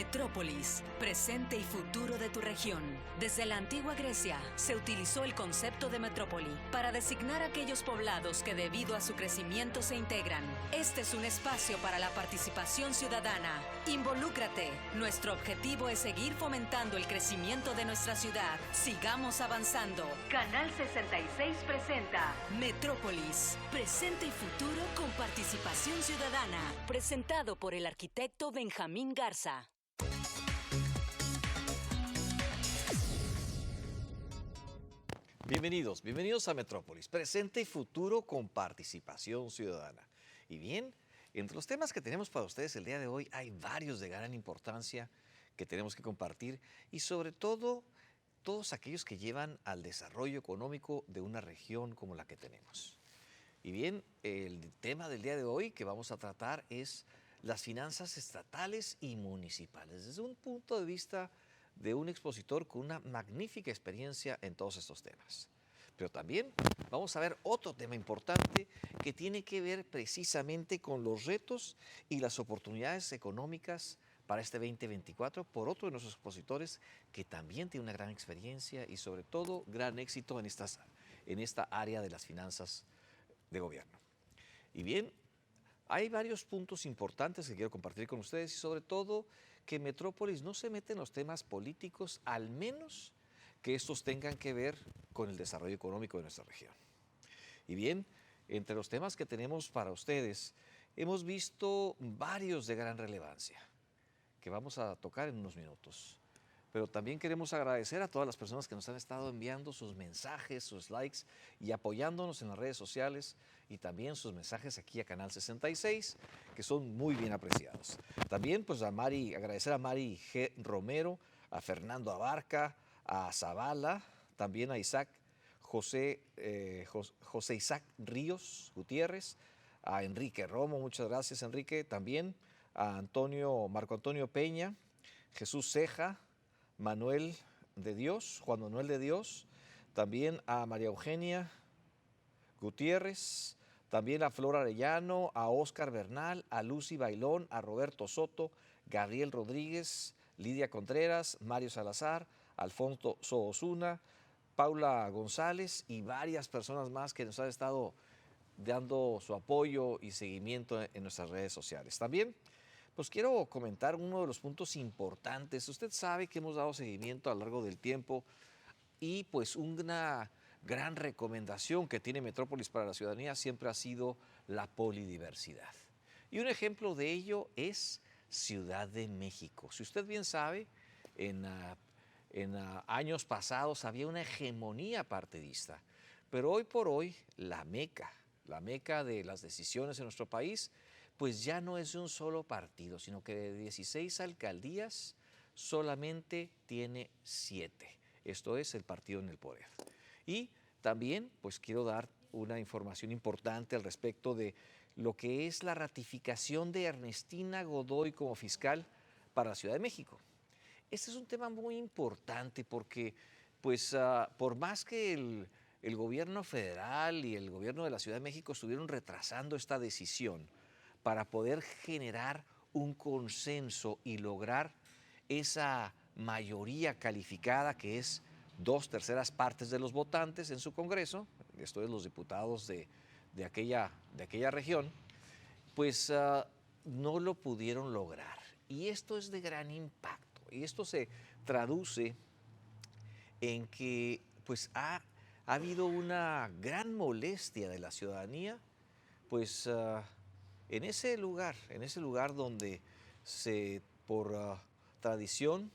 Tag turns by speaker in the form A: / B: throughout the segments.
A: Metrópolis, presente y futuro de tu región. Desde la antigua Grecia se utilizó el concepto de metrópoli para designar aquellos poblados que debido a su crecimiento se integran. Este es un espacio para la participación ciudadana. Involúcrate. Nuestro objetivo es seguir fomentando el crecimiento de nuestra ciudad. Sigamos avanzando. Canal 66 presenta Metrópolis, presente y futuro con participación ciudadana. Presentado por el arquitecto Benjamín Garza.
B: Bienvenidos a Metrópolis, presente y futuro con participación ciudadana. Y bien, entre los temas que tenemos para ustedes el día de hoy hay varios de gran importancia que tenemos que compartir y sobre todo todos aquellos que llevan al desarrollo económico de una región como la que tenemos. Y bien, el tema del día de hoy que vamos a tratar es las finanzas estatales y municipales, desde un punto de vista de un expositor con una magnífica experiencia en todos estos temas. Pero también vamos a ver otro tema importante que tiene que ver precisamente con los retos y las oportunidades económicas para este 2024 por otro de nuestros expositores que también tiene una gran experiencia y sobre todo gran éxito en esta área de las finanzas de gobierno. Y bien, hay varios puntos importantes que quiero compartir con ustedes y sobre todo que Metrópolis no se mete en los temas políticos, al menos que estos tengan que ver con el desarrollo económico de nuestra región. Y bien, entre los temas que tenemos para ustedes, hemos visto varios de gran relevancia que vamos a tocar en unos minutos. Pero también queremos agradecer a todas las personas que nos han estado enviando sus mensajes, sus likes y apoyándonos en las redes sociales y también sus mensajes aquí a Canal 66, que son muy bien apreciados. También pues agradecer a Mari G. Romero, a Fernando Abarca, a Zavala, también a José Isaac Ríos Gutiérrez, a Enrique Romo, muchas gracias Enrique, también a Marco Antonio Peña, Jesús Ceja, Juan Manuel de Dios, también a María Eugenia Gutiérrez, también a Flor Arellano, a Óscar Bernal, a Lucy Bailón, a Roberto Soto, Gabriel Rodríguez, Lidia Contreras, Mario Salazar, Alfonso Osuna, Paula González y varias personas más que nos han estado dando su apoyo y seguimiento en nuestras redes sociales. También pues quiero comentar uno de los puntos importantes. Usted sabe que hemos dado seguimiento a lo largo del tiempo y pues una gran recomendación que tiene Metrópolis para la ciudadanía siempre ha sido la polidiversidad. Y un ejemplo de ello es Ciudad de México. Si usted bien sabe, en años pasados había una hegemonía partidista, pero hoy por hoy la meca de las decisiones en nuestro país, pues ya no es de un solo partido, sino que de 16 alcaldías solamente tiene 7. Esto es el partido en el poder. Y también pues quiero dar una información importante al respecto de lo que es la ratificación de Ernestina Godoy como fiscal para la Ciudad de México. Este es un tema muy importante porque pues por más que el gobierno federal y el gobierno de la Ciudad de México estuvieron retrasando esta decisión para poder generar un consenso y lograr esa mayoría calificada que es 2/3 partes de los votantes en su Congreso, esto es los diputados de aquella región, pues no lo pudieron lograr. Y esto es de gran impacto. Y esto se traduce en que pues ha habido una gran molestia de la ciudadanía, pues en ese lugar donde por tradición,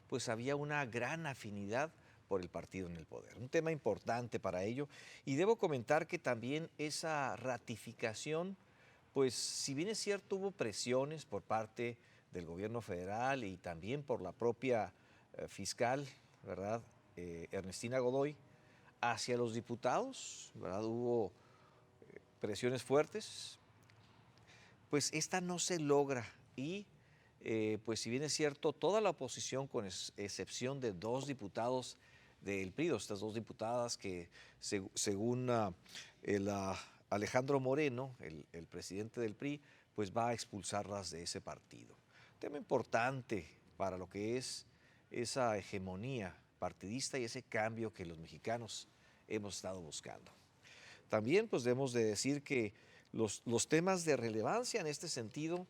B: pues había una gran afinidad por el partido en el poder. Un tema importante para ello. Y debo comentar que también esa ratificación, pues si bien es cierto, hubo presiones por parte del gobierno federal y también por la propia fiscal, ¿verdad? Ernestina Godoy, hacia los diputados, ¿verdad? Hubo presiones fuertes, pues esta no se logra y pues si bien es cierto, toda la oposición, con excepción de 2 diputados del PRI, estas 2 diputadas que según Alejandro Moreno, el presidente del PRI, pues va a expulsarlas de ese partido. tema importante para lo que es esa hegemonía partidista y ese cambio que los mexicanos hemos estado buscando. También pues debemos de decir que los temas de relevancia en este sentido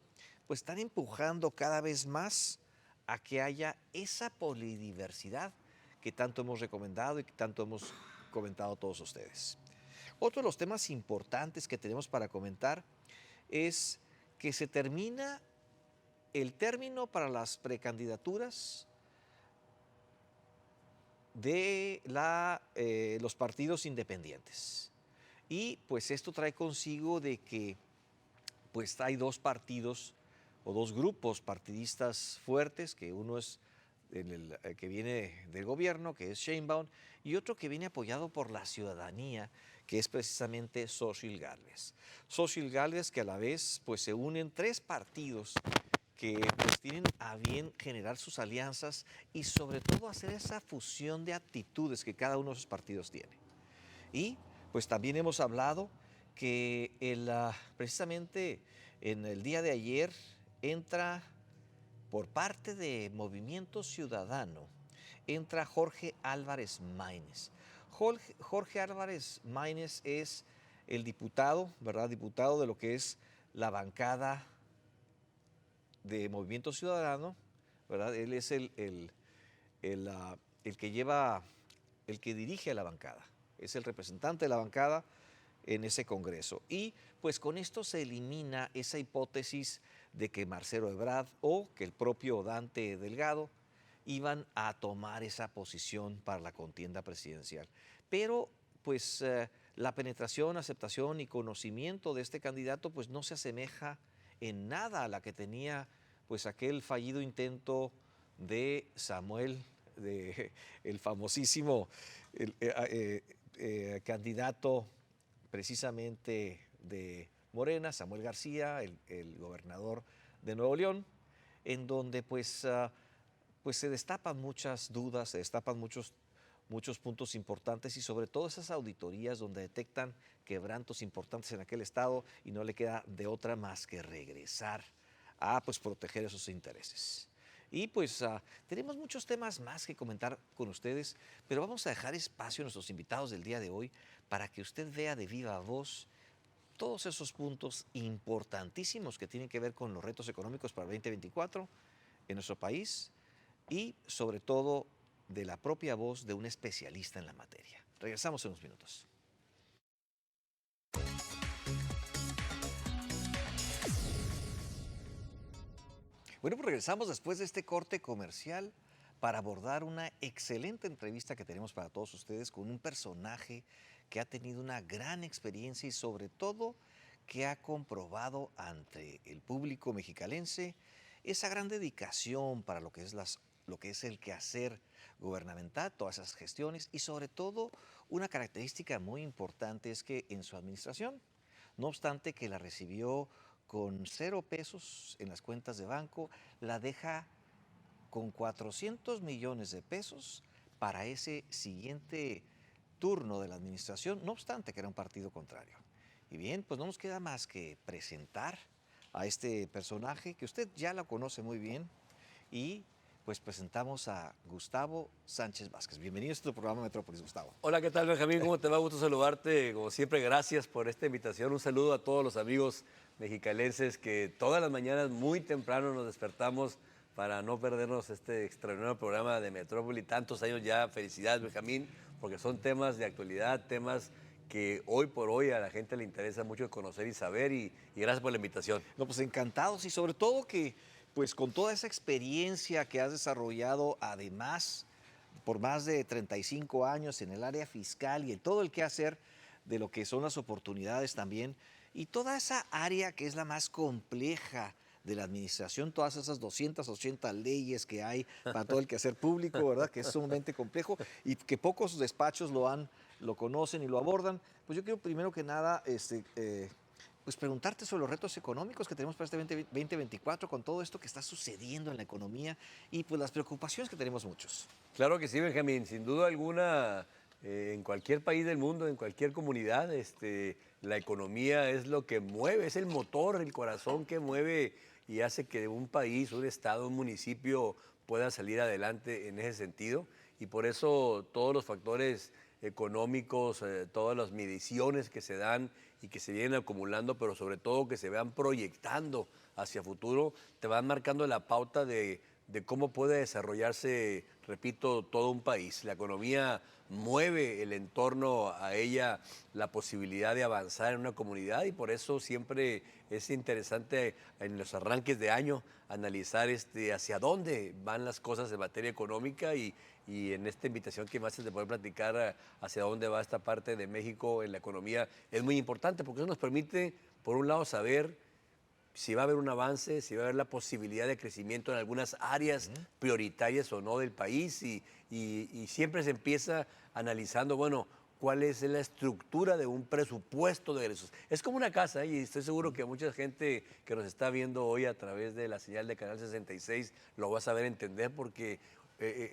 B: pues están empujando cada vez más a que haya esa polidiversidad que tanto hemos recomendado y que tanto hemos comentado todos ustedes. Otro de los temas importantes que tenemos para comentar es que se termina el término para las precandidaturas de los partidos independientes. Y pues esto trae consigo de que pues hay dos partidos o dos grupos partidistas fuertes, que uno es el que viene del gobierno, que es Sheinbaum, y otro que viene apoyado por la ciudadanía, que es precisamente Xochitl Gálvez. Xochitl Gálvez, que a la vez pues se unen tres partidos que pues tienen a bien generar sus alianzas y sobre todo hacer esa fusión de actitudes que cada uno de esos partidos tiene. Y pues también hemos hablado que precisamente en el día de ayer entra por parte de Movimiento Ciudadano, entra Jorge Álvarez Maínez. Jorge Álvarez Maínez es el diputado, ¿verdad? Diputado de lo que es la bancada de Movimiento Ciudadano, ¿verdad? Él es el que lleva, el que dirige a la bancada, es el representante de la bancada en ese congreso. Y pues con esto se elimina esa hipótesis de que Marcelo Ebrard o que el propio Dante Delgado iban a tomar esa posición para la contienda presidencial. Pero pues la penetración, aceptación y conocimiento de este candidato pues no se asemeja en nada a la que tenía pues aquel fallido intento de Samuel, el famosísimo candidato precisamente de Morena, Samuel García, el gobernador de Nuevo León, en donde pues se destapan muchas dudas, se destapan muchos puntos importantes y sobre todo esas auditorías donde detectan quebrantos importantes en aquel estado y no le queda de otra más que regresar a pues proteger esos intereses. Y pues tenemos muchos temas más que comentar con ustedes, pero vamos a dejar espacio a nuestros invitados del día de hoy para que usted vea de viva voz todos esos puntos importantísimos que tienen que ver con los retos económicos para el 2024 en nuestro país y sobre todo de la propia voz de un especialista en la materia. Regresamos en unos minutos. Bueno, pues regresamos después de este corte comercial para abordar una excelente entrevista que tenemos para todos ustedes con un personaje que ha tenido una gran experiencia y sobre todo que ha comprobado ante el público mexicalense esa gran dedicación para lo que es el quehacer gubernamental, todas esas gestiones y sobre todo una característica muy importante es que en su administración, no obstante que la recibió con 0 pesos en las cuentas de banco, la deja con 400 millones de pesos para ese siguiente turno de la administración, no obstante que era un partido contrario. Y bien, pues no nos queda más que presentar a este personaje que usted ya lo conoce muy bien y pues presentamos a Gustavo Sánchez Vázquez. Bienvenido a este programa Metrópolis, Gustavo.
C: Hola, ¿qué tal, Benjamín? ¿Cómo te va? Gusto saludarte. Como siempre, gracias por esta invitación. Un saludo a todos los amigos mexicalenses que todas las mañanas muy temprano nos despertamos para no perdernos este extraordinario programa de Metrópoli. Tantos años ya. Felicidades, Benjamín, porque son temas de actualidad, temas que hoy por hoy a la gente le interesa mucho conocer y saber. Y gracias por la invitación.
B: No, pues encantados y sobre todo que pues con toda esa experiencia que has desarrollado, además, por más de 35 años en el área fiscal y en todo el quehacer de lo que son las oportunidades también, y toda esa área que es la más compleja de la administración, todas esas 280 leyes que hay para todo el quehacer público, ¿verdad? Que es sumamente complejo y que pocos despachos lo conocen y lo abordan. Pues yo quiero primero que nada pues preguntarte sobre los retos económicos que tenemos para este 2024 con todo esto que está sucediendo en la economía y pues las preocupaciones que tenemos muchos.
C: Claro que sí, Benjamín. Sin duda alguna, en cualquier país del mundo, en cualquier comunidad, la economía es lo que mueve, es el motor, el corazón que mueve y hace que un país, un estado, un municipio pueda salir adelante en ese sentido. Y por eso todos los factores económicos, todas las mediciones que se dan y que se vienen acumulando, pero sobre todo que se vean proyectando hacia futuro, te van marcando la pauta de cómo puede desarrollarse, repito, todo un país. La economía mueve el entorno a ella, la posibilidad de avanzar en una comunidad, y por eso siempre es interesante en los arranques de año analizar hacia dónde van las cosas en materia económica, y en esta invitación que me haces de poder platicar hacia dónde va esta parte de México en la economía es muy importante, porque eso nos permite, por un lado, saber si va a haber un avance, si va a haber la posibilidad de crecimiento en algunas áreas prioritarias o no del país, y siempre se empieza analizando, bueno, cuál es la estructura de un presupuesto de egresos. Es como una casa, y estoy seguro que mucha gente que nos está viendo hoy a través de la señal de Canal 66 lo va a saber entender, porque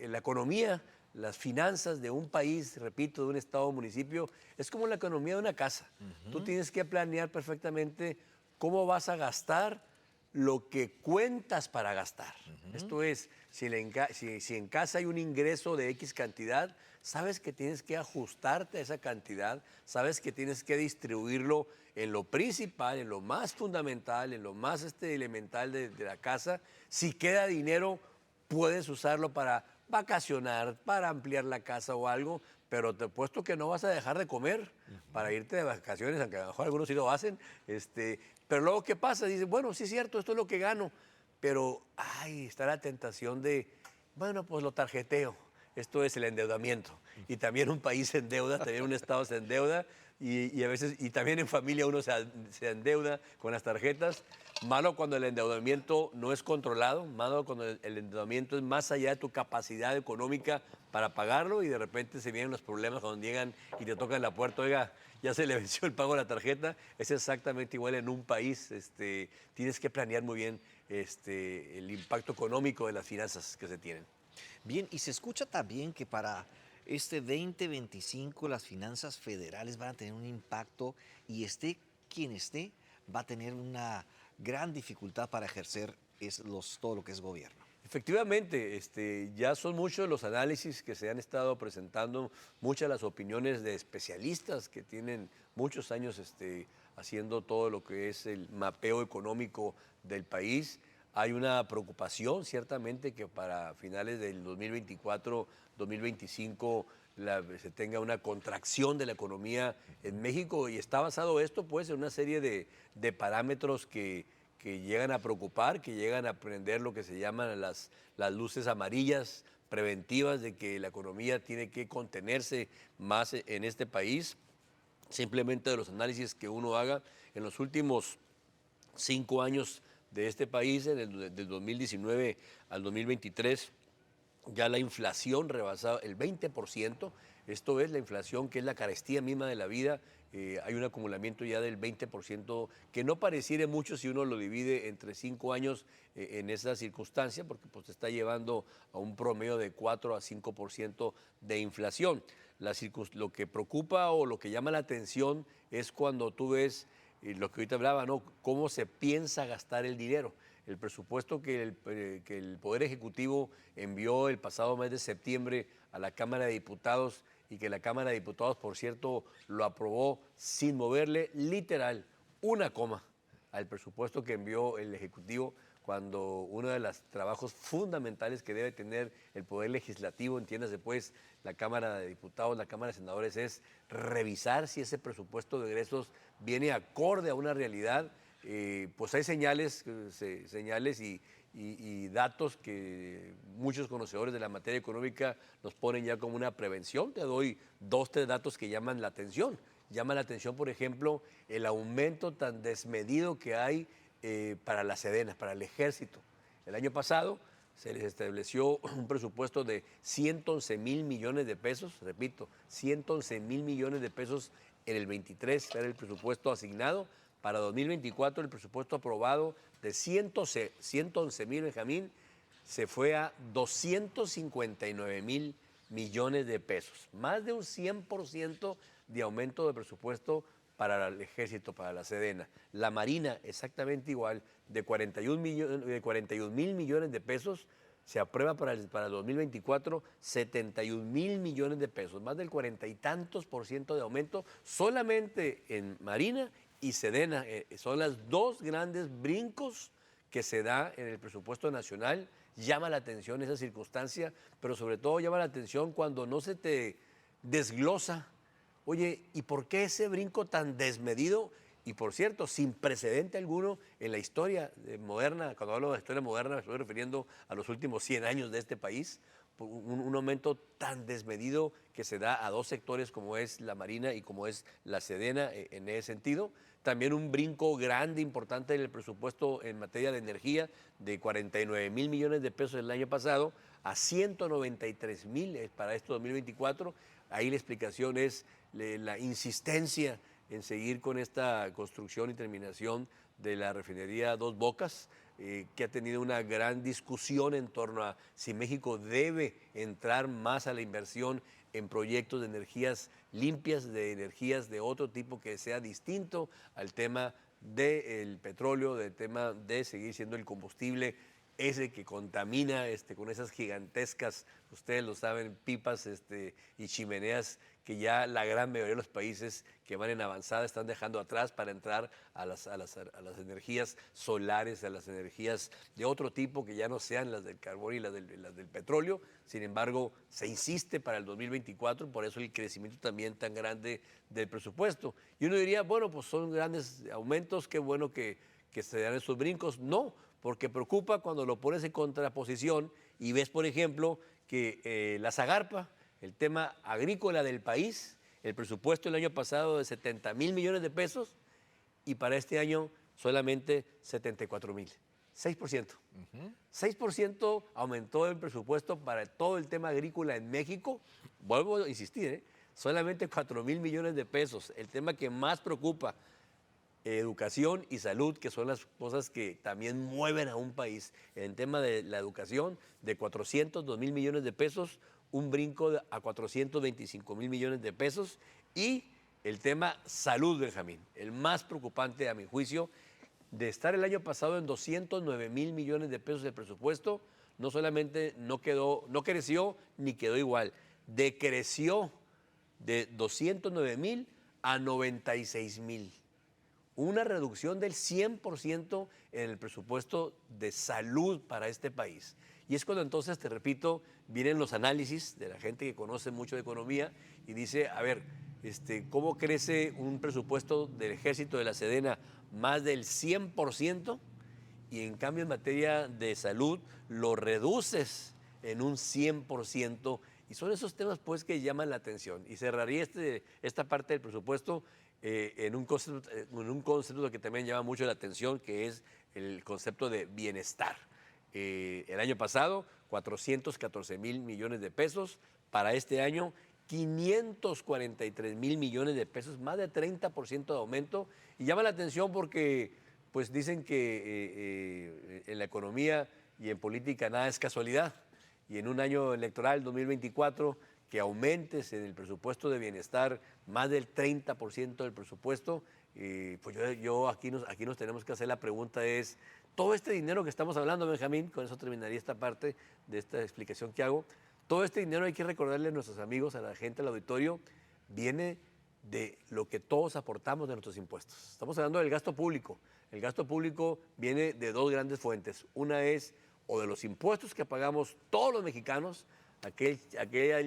C: la economía, las finanzas de un país, repito, de un estado o municipio, es como la economía de una casa. Tú tienes que planear perfectamente cómo vas a gastar lo que cuentas para gastar. Esto es, si en casa hay un ingreso de X cantidad, sabes que tienes que ajustarte a esa cantidad, sabes que tienes que distribuirlo en lo principal, en lo más fundamental, en lo más elemental de la casa. Si queda dinero, puedes usarlo para vacacionar, para ampliar la casa o algo, pero te apuesto que no vas a dejar de comer para irte de vacaciones, aunque a lo mejor algunos sí lo hacen. Pero luego, ¿qué pasa? Dices, bueno, sí es cierto, esto es lo que gano, pero está la tentación de, bueno, pues lo tarjeteo. Esto es el endeudamiento. Y también un país se endeuda, también un estado se endeuda, y a veces, y también en familia uno se endeuda con las tarjetas. Malo cuando el endeudamiento no es controlado, malo cuando el endeudamiento es más allá de tu capacidad económica para pagarlo, y de repente se vienen los problemas cuando llegan y te tocan la puerta, oiga, ya se le venció el pago de la tarjeta. Es exactamente igual en un país. Tienes que planear muy bien el impacto económico de las finanzas que se tienen.
B: Bien, y se escucha también que para este 2025 las finanzas federales van a tener un impacto, y quien esté va a tener una gran dificultad para ejercer todo lo que es gobierno.
C: Efectivamente, ya son muchos los análisis que se han estado presentando, muchas las opiniones de especialistas que tienen muchos años haciendo todo lo que es el mapeo económico del país. Hay una preocupación, ciertamente, que para finales del 2024, 2025, se tenga una contracción de la economía en México, y está basado esto pues en una serie de parámetros que llegan a preocupar, que llegan a prender lo que se llaman las luces amarillas preventivas de que la economía tiene que contenerse más en este país. Simplemente de los análisis que uno haga en los últimos 5 años de este país, del 2019 al 2023, ya la inflación rebasaba el 20%. Esto es la inflación, que es la carestía misma de la vida. Hay un acumulamiento ya del 20%, que no pareciera mucho si uno lo divide entre 5 años en esa circunstancia, porque pues te está llevando a un promedio de 4 a 5% de inflación. Lo que preocupa o lo que llama la atención es cuando tú ves lo que ahorita hablaba, ¿no? Cómo se piensa gastar el dinero. El presupuesto que el Poder Ejecutivo envió el pasado mes de septiembre a la Cámara de Diputados, y que la Cámara de Diputados, por cierto, lo aprobó sin moverle literal una coma al presupuesto que envió el Ejecutivo, cuando uno de los trabajos fundamentales que debe tener el Poder Legislativo, entiéndase pues, la Cámara de Diputados, la Cámara de Senadores, es revisar si ese presupuesto de egresos viene acorde a una realidad. Pues hay señales y datos que muchos conocedores de la materia económica nos ponen ya como una prevención. Te doy 2, 3 datos que llaman la atención. Llama la atención, por ejemplo, el aumento tan desmedido que hay para la Sedena, para el Ejército. El año pasado se les estableció un presupuesto de 111,000 millones de pesos, repito, 111,000 millones de pesos en el 23, era el presupuesto asignado. Para 2024 el presupuesto aprobado de 111,000, Benjamín, se fue a 259,000 millones de pesos. Más de un 100% de aumento de presupuesto para el Ejército, para la Sedena. La Marina, exactamente igual, de 41 mil millones de pesos, se aprueba para el 2024 71 mil millones de pesos, más del 40 y tantos % de aumento solamente en Marina y Sedena. Son los dos grandes brincos que se da en el presupuesto nacional. Llama la atención esa circunstancia, pero sobre todo llama la atención cuando no se te desglosa. Oye, ¿y por qué ese brinco tan desmedido? Y por cierto, sin precedente alguno en la historia moderna. Cuando hablo de historia moderna me estoy refiriendo a los últimos 100 años de este país. Un aumento tan desmedido que se da a dos sectores como es la Marina y como es la Sedena en ese sentido. También un brinco grande, importante en el presupuesto en materia de energía, de 49 mil millones de pesos el año pasado a 193 mil para este 2024. Ahí la explicación es la insistencia en seguir con esta construcción y terminación de la refinería Dos Bocas, que ha tenido una gran discusión en torno a si México debe entrar más a la inversión en proyectos de energías limpias, de energías de otro tipo que sea distinto al tema del petróleo, del tema de seguir siendo el combustible ese que contamina con esas gigantescas, ustedes lo saben, pipas y chimeneas que ya la gran mayoría de los países que van en avanzada están dejando atrás para entrar a las energías solares, a las energías de otro tipo que ya no sean las del carbón y las del petróleo. Sin embargo, se insiste para el 2024, por eso el crecimiento también tan grande del presupuesto. Y uno diría, bueno, pues son grandes aumentos, qué bueno que se dan esos brincos. No, porque preocupa cuando lo pones en contraposición y ves, por ejemplo, que la Zagarpa, el tema agrícola del país, el presupuesto el año pasado de 70 mil millones de pesos y para este año solamente 74 mil, 6%. 6% aumentó el presupuesto para todo el tema agrícola en México. Vuelvo a insistir, solamente 4 mil millones de pesos. El tema que más preocupa, educación y salud, que son las cosas que también mueven a un país. En el tema de la educación, de 402 mil millones de pesos, un brinco a 425 mil millones de pesos. Y el tema salud, Benjamín, el más preocupante a mi juicio, de estar el año pasado en 209 mil millones de pesos de presupuesto, no solamente no creció ni quedó igual, decreció de 209 mil a 96 mil. Una reducción del 100% en el presupuesto de salud para este país. Y es cuando entonces, te repito, vienen los análisis de la gente que conoce mucho de economía y dice, a ver, ¿cómo crece un presupuesto del Ejército de la Sedena más del 100%? Y en cambio en materia de salud lo reduces en un 100%. Y son esos temas pues que llaman la atención. Y cerraría esta parte del presupuesto en un concepto que también llama mucho la atención, que es el concepto de bienestar. El año pasado, 414 mil millones de pesos. Para este año, 543 mil millones de pesos, más de 30% de aumento. Y llama la atención porque pues dicen que en la economía y en política nada es casualidad. Y en un año electoral, 2024, que aumentes en el presupuesto de bienestar más del 30% del presupuesto, pues aquí nos tenemos que hacer la pregunta es, todo este dinero que estamos hablando, Benjamín, con eso terminaría esta parte de esta explicación que hago, todo este dinero hay que recordarle a nuestros amigos, a la gente, al auditorio, viene de lo que todos aportamos de nuestros impuestos. Estamos hablando del gasto público. El gasto público viene de dos grandes fuentes. Una es o de los impuestos que pagamos todos los mexicanos, aquel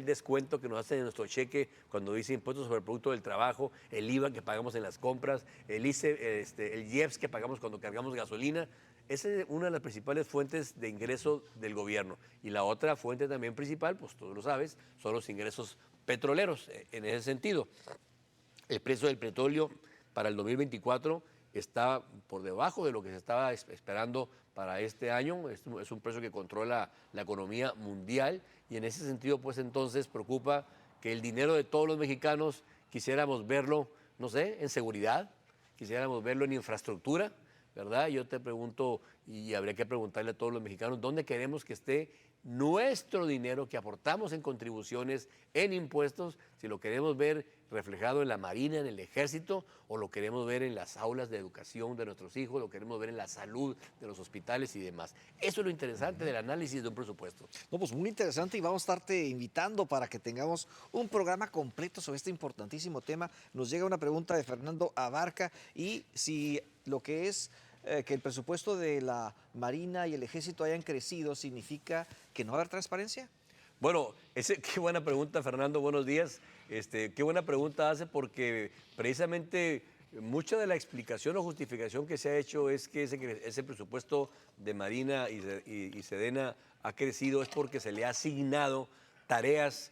C: descuento que nos hacen en nuestro cheque cuando dice impuestos sobre el producto del trabajo, el IVA que pagamos en las compras, el IEPS que pagamos cuando cargamos gasolina. Esa es una de las principales fuentes de ingreso del gobierno. Y la otra fuente también principal, pues tú lo sabes, son los ingresos petroleros. En ese sentido, el precio del petróleo para el 2024 está por debajo de lo que se estaba esperando para este año. Es un precio que controla la economía mundial y en ese sentido, pues entonces preocupa que el dinero de todos los mexicanos quisiéramos verlo, no sé, en seguridad, quisiéramos verlo en infraestructura, ¿verdad? Yo te pregunto, y habría que preguntarle a todos los mexicanos, ¿dónde queremos que esté nuestro dinero que aportamos en contribuciones, en impuestos, si lo queremos ver reflejado en la Marina, en el Ejército, o lo queremos ver en las aulas de educación de nuestros hijos, lo queremos ver en la salud de los hospitales y demás? Eso es lo interesante del análisis de un presupuesto.
B: No, pues muy interesante y vamos a estarte invitando para que tengamos un programa completo sobre este importantísimo tema. Nos llega una pregunta de Fernando Abarca y si lo que es que el presupuesto de la Marina y el Ejército hayan crecido, ¿significa que no va a haber transparencia?
C: Bueno, qué buena pregunta, Fernando, buenos días. Qué buena pregunta hace porque precisamente mucha de la explicación o justificación que se ha hecho es que ese presupuesto de Marina y Sedena ha crecido es porque se le ha asignado tareas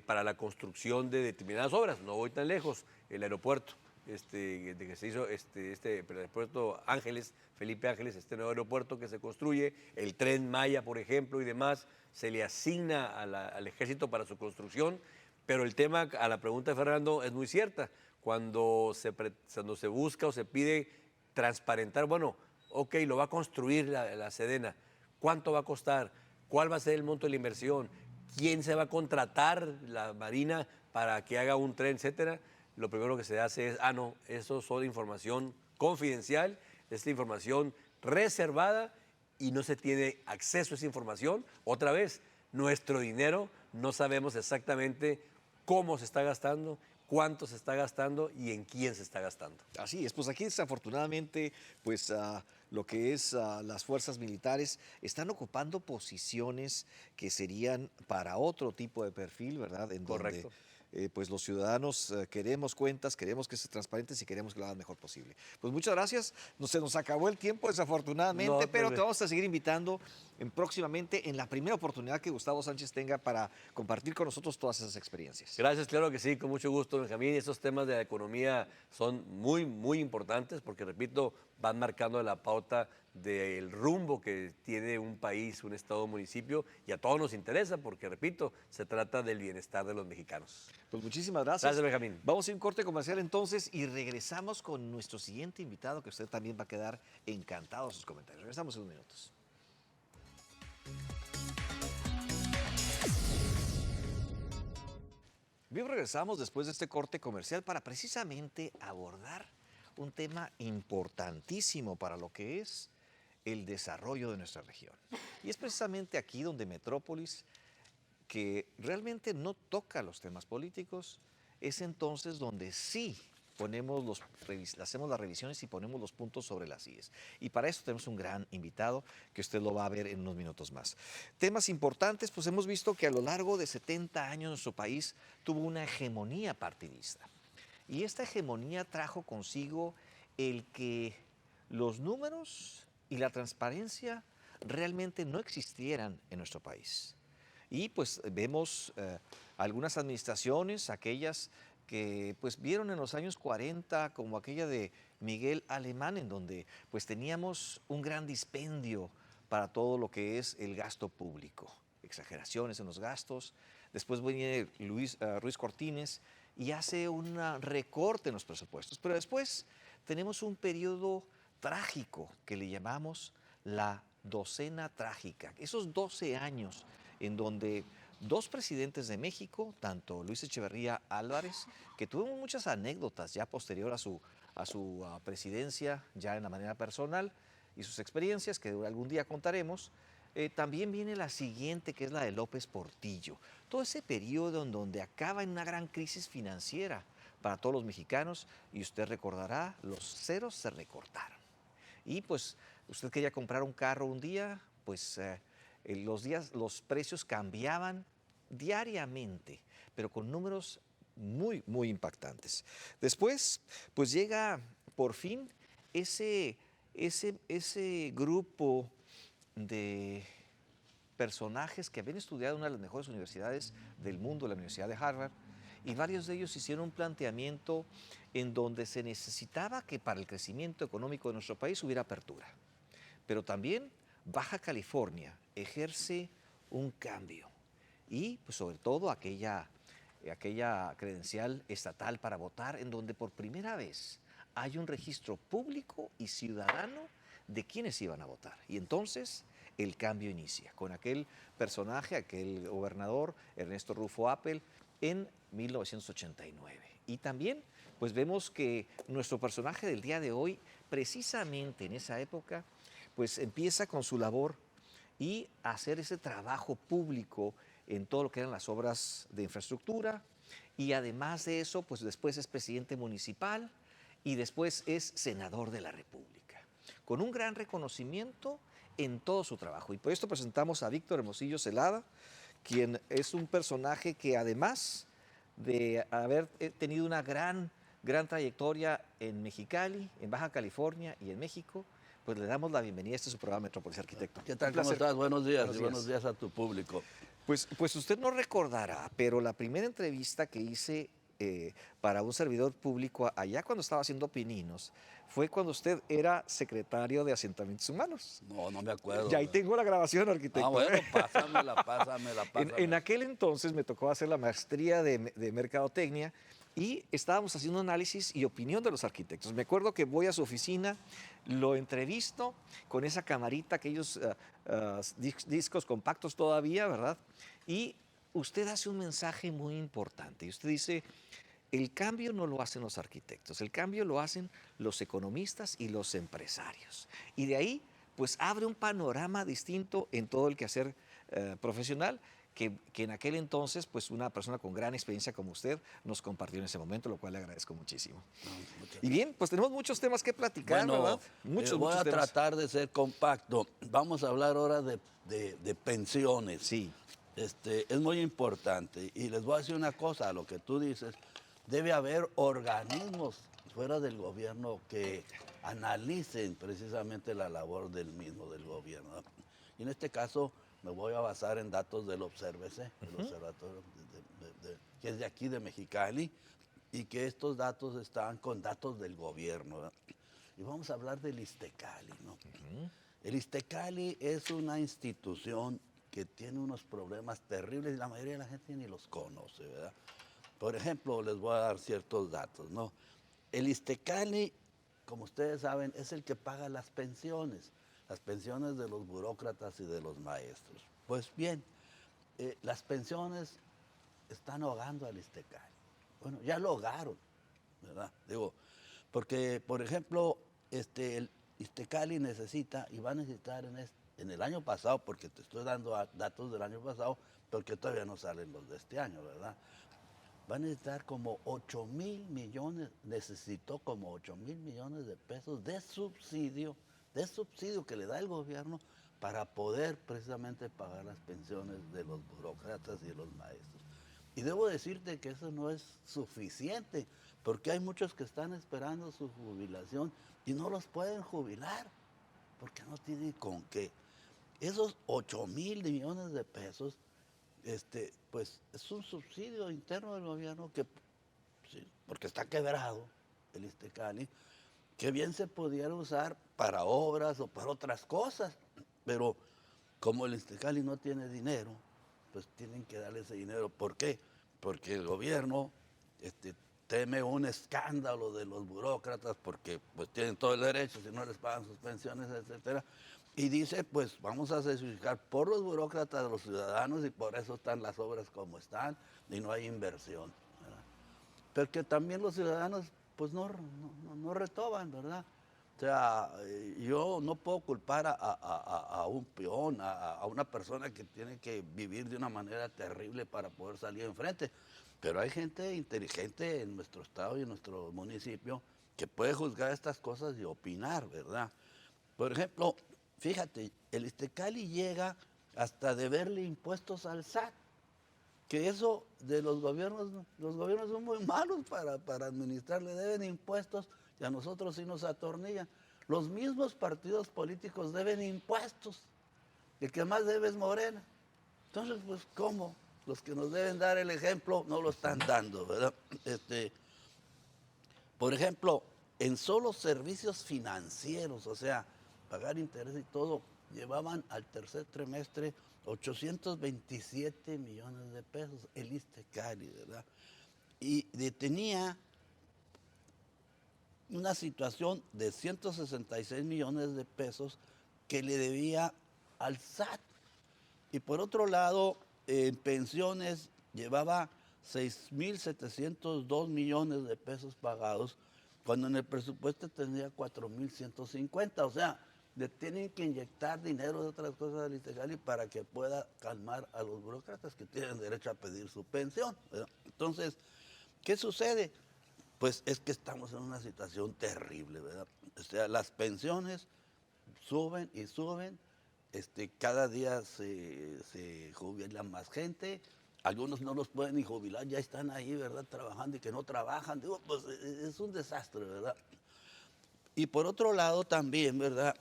C: para la construcción de determinadas obras. No voy tan lejos, el aeropuerto. De que se hizo el aeropuerto Ángeles, Felipe Ángeles, este nuevo aeropuerto que se construye, el Tren Maya, por ejemplo, y demás, se le asigna al ejército para su construcción, pero el tema, a la pregunta de Fernando, es muy cierta. Cuando se busca o se pide transparentar, bueno, ok, lo va a construir la Sedena, ¿cuánto va a costar? ¿Cuál va a ser el monto de la inversión? ¿Quién se va a contratar la Marina para que haga un tren, etcétera? Lo primero que se hace es, no, eso es información confidencial, es información reservada y no se tiene acceso a esa información. Otra vez, nuestro dinero no sabemos exactamente cómo se está gastando, cuánto se está gastando y en quién se está gastando.
B: Así es, pues aquí desafortunadamente, pues lo que es las fuerzas militares están ocupando posiciones que serían para otro tipo de perfil, ¿verdad? En
C: Correcto.
B: donde pues los ciudadanos queremos cuentas, queremos que sea transparente y queremos que lo hagan mejor posible. Pues muchas gracias, se nos acabó el tiempo desafortunadamente,
C: No,
B: pero te vamos a seguir invitando próximamente en la primera oportunidad que Gustavo Sánchez tenga para compartir con nosotros todas esas experiencias.
C: Gracias, claro que sí, con mucho gusto, Benjamín. Esos temas de la economía son muy, muy importantes porque, repito, van marcando la pauta del rumbo que tiene un país, un estado, un municipio, y a todos nos interesa porque, repito, se trata del bienestar de los mexicanos.
B: Pues muchísimas gracias.
C: Gracias, Benjamín.
B: Vamos a ir a un corte comercial entonces y regresamos con nuestro siguiente invitado que usted también va a quedar encantado de sus comentarios. Regresamos en unos minutos. Bien, regresamos después de este corte comercial para precisamente abordar un tema importantísimo para lo que es el desarrollo de nuestra región. Y es precisamente aquí donde Metrópolis, que realmente no toca los temas políticos, es entonces donde sí hacemos las revisiones y ponemos los puntos sobre las IES. Y para eso tenemos un gran invitado que usted lo va a ver en unos minutos más. Temas importantes, pues hemos visto que a lo largo de 70 años nuestro país tuvo una hegemonía partidista. Y esta hegemonía trajo consigo el que los números y la transparencia realmente no existieran en nuestro país. Y pues vemos algunas administraciones, aquellas que pues vieron en los años 40 como aquella de Miguel Alemán, en donde pues teníamos un gran dispendio para todo lo que es el gasto público, exageraciones en los gastos. Después viene Ruiz Cortines y hace un recorte en los presupuestos. Pero después tenemos un periodo trágico que le llamamos la docena trágica. Esos 12 años en donde dos presidentes de México, tanto Luis Echeverría Álvarez, que tuvimos muchas anécdotas ya posterior a su presidencia, ya en la manera personal, y sus experiencias que algún día contaremos. También viene la siguiente, que es la de López Portillo. Todo ese periodo en donde acaba en una gran crisis financiera para todos los mexicanos, y usted recordará, los ceros se recortaron. Y pues usted quería comprar un carro un día, pues los precios cambiaban diariamente, pero con números muy, muy impactantes. Después, pues llega por fin ese grupo de personajes que habían estudiado en una de las mejores universidades del mundo, la Universidad de Harvard, y varios de ellos hicieron un planteamiento en donde se necesitaba que para el crecimiento económico de nuestro país hubiera apertura, pero también Baja California ejerce un cambio y pues sobre todo aquella credencial estatal para votar en donde por primera vez hay un registro público y ciudadano de quiénes iban a votar. Y entonces el cambio inicia con aquel personaje, aquel gobernador, Ernesto Rufo Appel, en 1989. Y también pues vemos que nuestro personaje del día de hoy, precisamente en esa época, pues empieza con su labor y hacer ese trabajo público en todo lo que eran las obras de infraestructura, y además de eso, pues después es presidente municipal y después es senador de la República, con un gran reconocimiento en todo su trabajo. Y por esto presentamos a Víctor Hermosillo Zelada, quien es un personaje que además de haber tenido una gran trayectoria en Mexicali, en Baja California y en México, pues le damos la bienvenida a este su programa Metrópolis, arquitecto.
D: ¿Qué tal? ¿Cómo estás? Buenos días y buenos días a tu público.
B: Pues usted no recordará, pero la primera entrevista que hice para un servidor público allá cuando estaba haciendo Pininos fue cuando usted era secretario de Asentamientos Humanos.
D: No me acuerdo.
B: Y ahí tengo la grabación, arquitecto.
D: Bueno, pásamela.
B: En aquel entonces me tocó hacer la maestría de Mercadotecnia y estábamos haciendo análisis y opinión de los arquitectos. Me acuerdo que voy a su oficina, lo entrevisto con esa camarita, aquellos discos compactos todavía, ¿verdad? Y usted hace un mensaje muy importante. Y usted dice, el cambio no lo hacen los arquitectos, el cambio lo hacen los economistas y los empresarios. Y de ahí, pues abre un panorama distinto en todo el quehacer profesional, que en aquel entonces, pues una persona con gran experiencia como usted nos compartió en ese momento, lo cual le agradezco muchísimo. Y bien, pues tenemos muchos temas que platicar, ¿verdad?
D: Voy a tratar de ser compacto. Vamos a hablar ahora de pensiones.
B: Sí.
D: Es muy importante. Y les voy a decir una cosa, a lo que tú dices, debe haber organismos fuera del gobierno que analicen precisamente la labor del gobierno. Y en este caso me voy a basar en datos del OBSERVECE, el observatorio que es de aquí de Mexicali, y que estos datos están con datos del gobierno, ¿verdad? Y vamos a hablar del ISTECALI, ¿no? El ISTECALI es una institución que tiene unos problemas terribles y la mayoría de la gente ni los conoce, ¿verdad? Por ejemplo, les voy a dar ciertos datos, ¿no? El ISTECALI, como ustedes saben, es el que paga las pensiones de los burócratas y de los maestros. Pues bien, las pensiones están ahogando al ISTECALI. Bueno, ya lo ahogaron, ¿verdad? Digo, porque, por ejemplo, el ISTECALI necesita, y va a necesitar en el año pasado, porque te estoy dando datos del año pasado, porque todavía no salen los de este año, ¿verdad? Va a necesitar como 8,000 millones, necesitó como 8,000 millones de pesos de subsidio que le da el gobierno para poder precisamente pagar las pensiones de los burócratas y de los maestros. Y debo decirte que eso no es suficiente, porque hay muchos que están esperando su jubilación y no los pueden jubilar, porque no tienen con qué. Esos 8,000 millones de pesos, pues es un subsidio interno del gobierno que, sí, porque está quebrado el ISTECALI, que bien se pudiera usar para obras o para otras cosas, pero como el ISTECALI no tiene dinero, pues tienen que darle ese dinero. ¿Por qué? Porque el gobierno teme un escándalo de los burócratas, porque pues tienen todo el derecho, si no les pagan sus pensiones, etcétera. Y dice, pues vamos a sacrificar por los burócratas a los ciudadanos y por eso están las obras como están y no hay inversión, ¿verdad? Porque también los ciudadanos pues no retoman, ¿verdad? O sea, yo no puedo culpar a un peón, a una persona que tiene que vivir de una manera terrible para poder salir enfrente. Pero hay gente inteligente en nuestro estado y en nuestro municipio que puede juzgar estas cosas y opinar, ¿verdad? Por ejemplo, fíjate, el ISTECALI llega hasta deberle impuestos al SAT, que eso de los gobiernos son muy malos para administrar, le deben impuestos y a nosotros sí nos atornillan. Los mismos partidos políticos deben impuestos, el que más debe es Morena. Entonces, pues, ¿cómo? Los que nos deben dar el ejemplo no lo están dando, ¿verdad? Por ejemplo, en solo servicios financieros, o sea, pagar intereses y todo, llevaban al tercer trimestre 827 millones de pesos, el ISTECALI, ¿verdad? Y tenía una situación de 166 millones de pesos que le debía al SAT. Y por otro lado, en pensiones llevaba 6.702 millones de pesos pagados, cuando en el presupuesto tenía 4.150. O sea, le tienen que inyectar dinero de otras cosas del ISSSTECALI para que pueda calmar a los burócratas que tienen derecho a pedir su pensión, ¿verdad? Entonces, ¿qué sucede? Pues es que estamos en una situación terrible, ¿verdad? O sea, las pensiones suben y suben, cada día se jubila más gente, algunos no los pueden ni jubilar, ya están ahí, ¿verdad?, trabajando y que no trabajan. Digo, pues es un desastre, ¿verdad? Y por otro lado también, ¿verdad?,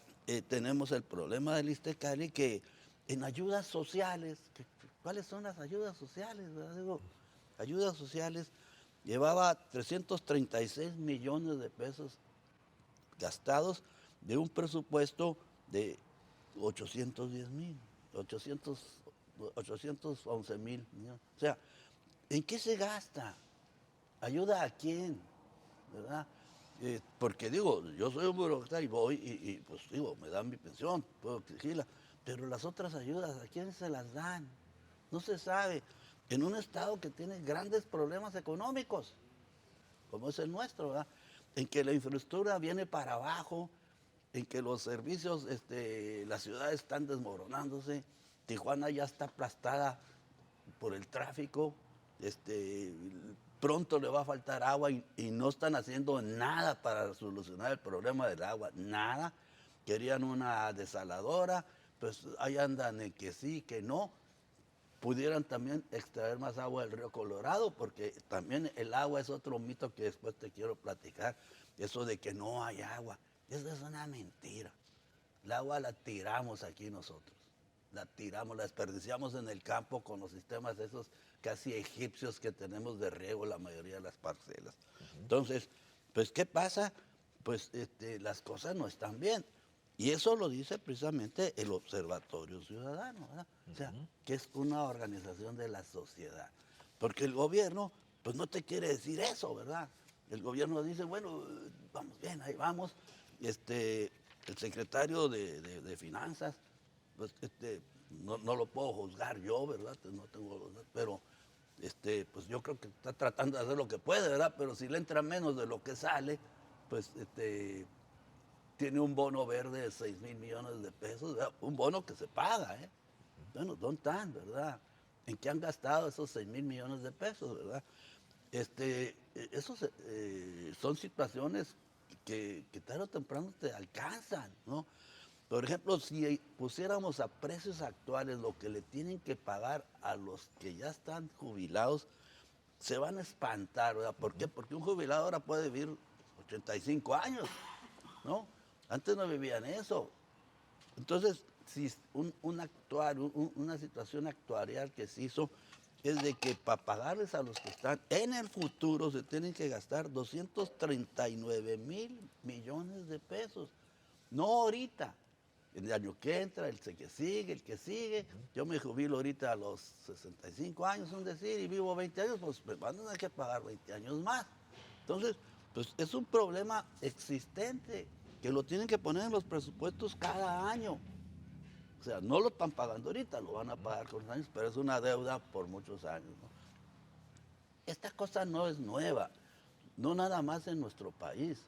D: tenemos el problema del ISSSTECALI, que en ayudas sociales, ¿cuáles son las ayudas sociales, verdad? Digo, ayudas sociales, llevaba 336 millones de pesos gastados de un presupuesto de 810,000, 811,000 millones. O sea, ¿en qué se gasta? ¿Ayuda a quién? ¿Verdad? Porque digo, yo soy un burócrata y voy y pues digo, me dan mi pensión, puedo exigirla, pero las otras ayudas, ¿a quién se las dan? No se sabe. En un estado que tiene grandes problemas económicos, como es el nuestro, ¿verdad?, en que la infraestructura viene para abajo, en que los servicios, las ciudades están desmoronándose, Tijuana ya está aplastada por el tráfico, pronto le va a faltar agua y no están haciendo nada para solucionar el problema del agua, nada. Querían una desaladora, pues ahí andan en que sí, que no. Pudieran también extraer más agua del río Colorado, porque también el agua es otro mito que después te quiero platicar, eso de que no hay agua. Eso es una mentira. El agua la tiramos aquí nosotros, la tiramos, la desperdiciamos en el campo con los sistemas esos casi egipcios que tenemos de riego la mayoría de las parcelas. Entonces, pues, ¿qué pasa? Pues las cosas no están bien. Y eso lo dice precisamente el Observatorio Ciudadano, ¿verdad? O sea, que es una organización de la sociedad. Porque el gobierno, pues no te quiere decir eso, ¿verdad? El gobierno dice, bueno, vamos bien, ahí vamos. El secretario de Finanzas, pues no lo puedo juzgar yo, ¿verdad? No tengo, pero pues yo creo que está tratando de hacer lo que puede, ¿verdad? Pero si le entra menos de lo que sale, pues tiene un bono verde de 6,000 millones de pesos, ¿verdad? Un bono que se paga, ¿eh? Bueno, ¿dónde están, verdad? ¿En qué han gastado esos 6,000 millones de pesos, verdad? Esos son situaciones que tarde o temprano te alcanzan, ¿no? Por ejemplo, si pusiéramos a precios actuales lo que le tienen que pagar a los que ya están jubilados, se van a espantar, ¿verdad? ¿Por qué? Porque un jubilado ahora puede vivir 85 años, ¿no? Antes no vivían eso. Entonces, si una situación actuarial que se hizo es de que para pagarles a los que están en el futuro se tienen que gastar 239,000 millones de pesos. No ahorita, el año que entra, el que sigue, el que sigue. Yo me jubilo ahorita a los 65 años, es decir, y vivo 20 años, pues me van a tener que pagar 20 años más. Entonces, pues es un problema existente que lo tienen que poner en los presupuestos cada año. O sea, no lo están pagando ahorita, lo van a pagar con los años, pero es una deuda por muchos años, ¿no? Esta cosa no es nueva, no nada más en nuestro país.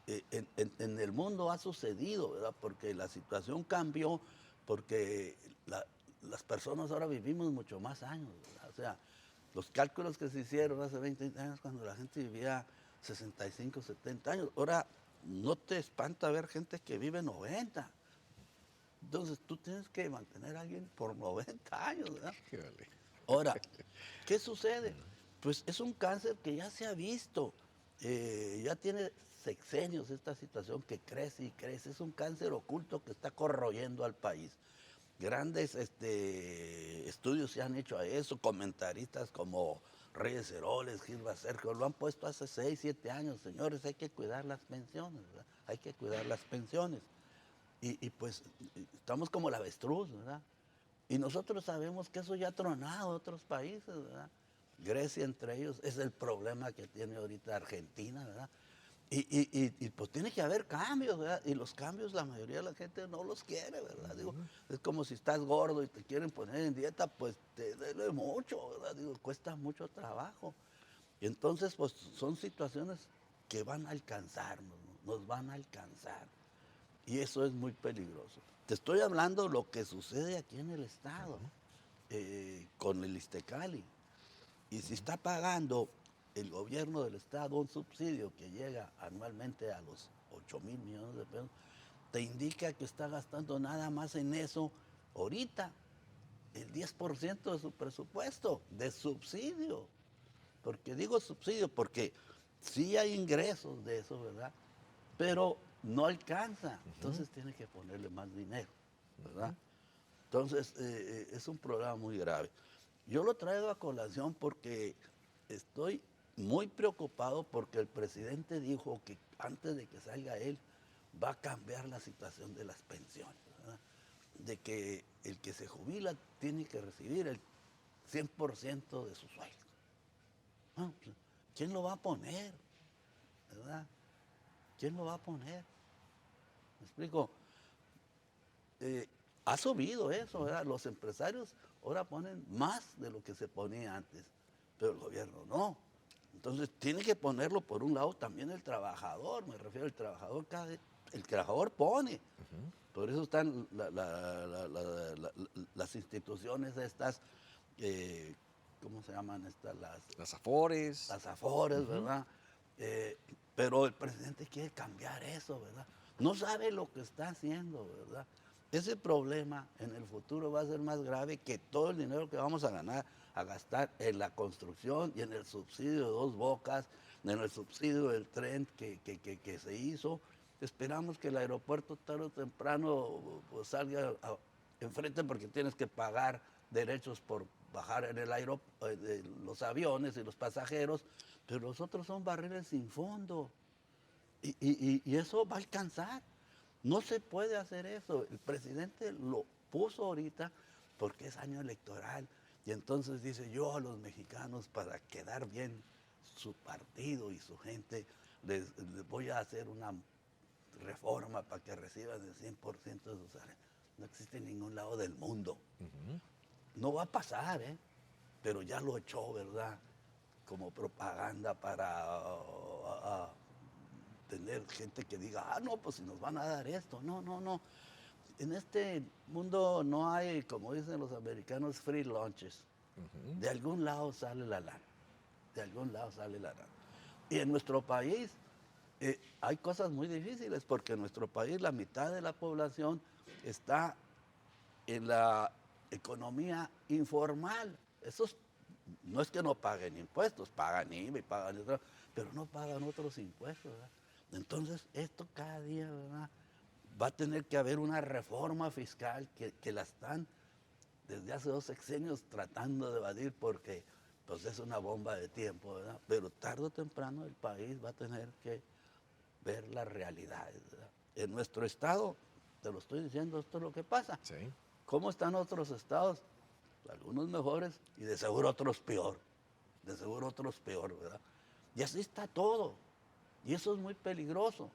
D: En el mundo ha sucedido, ¿verdad? Porque la situación cambió, porque las personas ahora vivimos mucho más años, ¿verdad? O sea, los cálculos que se hicieron hace 20 años cuando la gente vivía 65, 70 años, ahora no te espanta ver gente que vive 90. Entonces tú tienes que mantener a alguien por 90 años, ¿verdad? Ahora, ¿qué sucede? Pues es un cáncer que ya se ha visto, ya tiene sexenios esta situación que crece y crece. Es un cáncer oculto que está corroyendo al país. Grandes estudios se han hecho a eso, comentaristas como Reyes Heroles, Gilba Sergio, lo han puesto hace 6, 7 años. Señores, hay que cuidar las pensiones, ¿verdad? Hay que cuidar las pensiones. Y pues estamos como el avestruz, ¿verdad? Y nosotros sabemos que eso ya ha tronado en otros países, ¿verdad? Grecia entre ellos, es el problema que tiene ahorita Argentina, ¿verdad? Pues tiene que haber cambios, ¿verdad? Y los cambios la mayoría de la gente no los quiere, ¿verdad? Digo, es como si estás gordo y te quieren poner en dieta, pues te duele mucho, ¿verdad? Digo, cuesta mucho trabajo. Y entonces, pues son situaciones que van a alcanzarnos, ¿no? Nos van a alcanzar. Y eso es muy peligroso. Te estoy hablando lo que sucede aquí en el Estado, con el Iztecali. Y si está pagando el gobierno del Estado un subsidio que llega anualmente a los 8,000 millones de pesos, te indica que está gastando nada más en eso ahorita el 10% de su presupuesto de subsidio. Porque digo subsidio porque sí hay ingresos de eso, ¿verdad? Pero no alcanza, entonces tiene que ponerle más dinero, ¿verdad? Entonces es un problema muy grave. Yo lo traigo a colación porque estoy muy preocupado porque el presidente dijo que antes de que salga él va a cambiar la situación de las pensiones, ¿verdad? De que el que se jubila tiene que recibir el 100% de su sueldo. Bueno, pues, ¿quién lo va a poner? ¿Verdad? ¿Quién lo va a poner? ¿Me explico? Ha subido eso, ¿verdad? Los empresarios ahora ponen más de lo que se ponía antes, pero el gobierno no. Entonces tiene que ponerlo por un lado también el trabajador, me refiero al trabajador, el trabajador pone. Por eso están las instituciones estas, ¿cómo se llaman estas?
B: Las Afores.
D: Las Afores, ¿verdad? Pero el presidente quiere cambiar eso, ¿verdad? No sabe lo que está haciendo, ¿verdad? Ese problema en el futuro va a ser más grave que todo el dinero que vamos a gastar en la construcción y en el subsidio de Dos Bocas, en el subsidio del tren que se hizo. Esperamos que el aeropuerto tarde o temprano pues, salga enfrente porque tienes que pagar derechos por bajar en los aviones y los pasajeros, pero los otros son barriles sin fondo. Y eso va a alcanzar. No se puede hacer eso. El presidente lo puso ahorita porque es año electoral. Y entonces dice, yo a los mexicanos, para quedar bien su partido y su gente, les voy a hacer una reforma para que reciban el 100% de sus salarios. No existe en ningún lado del mundo. No va a pasar, pero ya lo echó, ¿verdad? Como propaganda para tener gente que diga, no, pues si nos van a dar esto. No, no, no. En este mundo no hay, como dicen los americanos, free lunches. De algún lado sale la lana. De algún lado sale la lana. Y en nuestro país hay cosas muy difíciles, porque en nuestro país la mitad de la población está en la economía informal. Esos no es que no paguen impuestos, pagan IVA y pagan otro, pero no pagan otros impuestos, ¿verdad? Entonces, esto cada día, ¿verdad? Va a tener que haber una reforma fiscal que la están desde hace 2 sexenios tratando de evadir porque pues, es una bomba de tiempo, ¿verdad? Pero tarde o temprano el país va a tener que ver la realidad, ¿verdad? En nuestro estado, te lo estoy diciendo, esto es lo que pasa.
B: Sí.
D: ¿Cómo están otros estados? Algunos mejores y de seguro otros peor. De seguro otros peor, ¿verdad? Y así está todo. Y eso es muy peligroso.